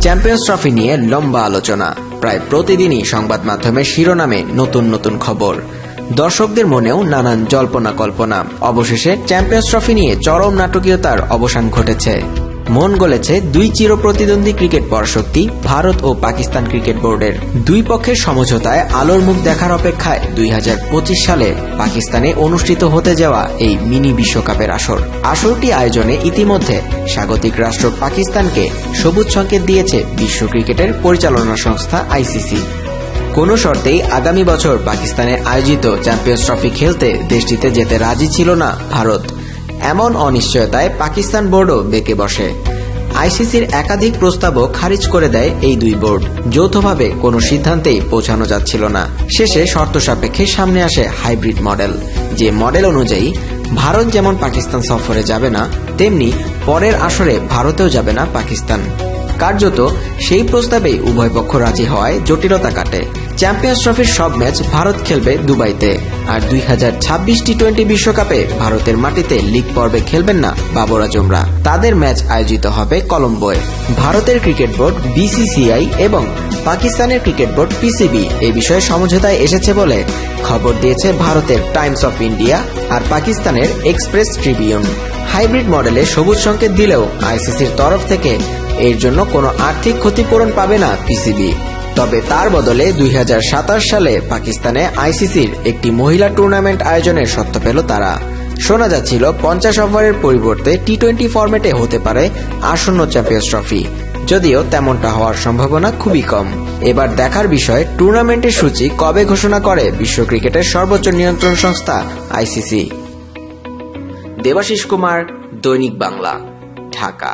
Champions trophy নিয়ে লম্বা আলোচনা, প্রায় প্রতিদিনই সংবাদ মাধ্যমের শিরোনামে নতুন নতুন খবর, দর্শকদের মনেও নানান জল্পনা কল্পনা। অবশেষে চ্যাম্পিয়ন্স ট্রফি নিয়ে চরম নাটকীয়তার অবসান ঘটেছে। মন গলেছে দুই চিরপ্রতিদ্বন্দ্বী ক্রিকেট পরাশক্তি ভারত ও পাকিস্তান ক্রিকেট বোর্ডের। দুই পক্ষের সমঝোতায় আলোর মুখ দেখার অপেক্ষায় 2025 সালে পাকিস্তানে অনুষ্ঠিত হতে যাওয়া এই মিনি বিশ্বকাপের আসরটি আয়োজনে ইতিমধ্যে স্বাগতিক রাষ্ট্র পাকিস্তানকে সবুজ সংকেত দিয়েছে বিশ্ব ক্রিকেটের পরিচালনা সংস্থা আইসিসি। কোনো শর্তেই আগামী বছর পাকিস্তানে আয়োজিত চ্যাম্পিয়ন্স ট্রফি খেলতে দেশটিতে যেতে রাজি ছিল না ভারত। এমন অনিশ্চয়তায় পাকিস্তান বোর্ডও বেঁকে বসে। আইসিসির একাধিক প্রস্তাবও খারিজ করে দেয় এই দুই বোর্ড। যৌথভাবে কোনো সিদ্ধান্তেই পৌঁছানো যাচ্ছিল না। শেষে শর্ত সাপেক্ষে সামনে আসে হাইব্রিড মডেল, যে মডেল অনুযায়ী ভারত যেমন পাকিস্তান সফরে যাবে না, তেমনি পরের আসরে ভারতেও যাবে না পাকিস্তান। কার্যত সেই প্রস্তাবেই উভয় পক্ষ রাজি হওয়ায় জটিলতা কাটে। চ্যাম্পিয়ন্স ট্রফির সব ম্যাচ ভারত খেলবে দুবাইতে, আর 2026 টি-20 বিশ্বকাপে ভারতের মাটিতে লিগ পর্বে খেলবেন না বাবর আজমরা। তাদের ম্যাচ আয়োজিত হবে কলম্বোয়। ভারতের ক্রিকেট বোর্ড বিসিসিআই এবং পাকিস্তানের ক্রিকেট বোর্ড পিসিবি এই বিষয়ে সমঝোতায় এসেছে বলে খবর দিয়েছে ভারতের টাইমস অফ ইন্ডিয়া আর পাকিস্তানের এক্সপ্রেস ট্রিবিউন। হাইব্রিড মডেলে সবুজ সংকেত দিলেও আইসিসির তরফ থেকে এর জন্য কোনো আর্থিক ক্ষতিপূরণ পাবে না পিসিবি। তবে তার বদলে 2027 সালে পাকিস্তানে আইসিসির একটি মহিলা টুর্নামেন্ট আয়োজনের সত্য পেল তারা। শোনা যাচ্ছিল 50 ওভারের পরিবর্তে টি-20 ফরম্যাটে হতে পারে আসন্ন চ্যাম্পিয়ন্স ট্রফি, যদিও তেমনটা হওয়ার সম্ভাবনা খুবই কম। এবার দেখার বিষয় টুর্নামেন্টের সূচি কবে ঘোষণা করে বিশ্ব ক্রিকেটের সর্বোচ্চ নিয়ন্ত্রণ সংস্থা আইসিসি। দেবাশিস কুমার, দৈনিক বাংলা, ঢাকা।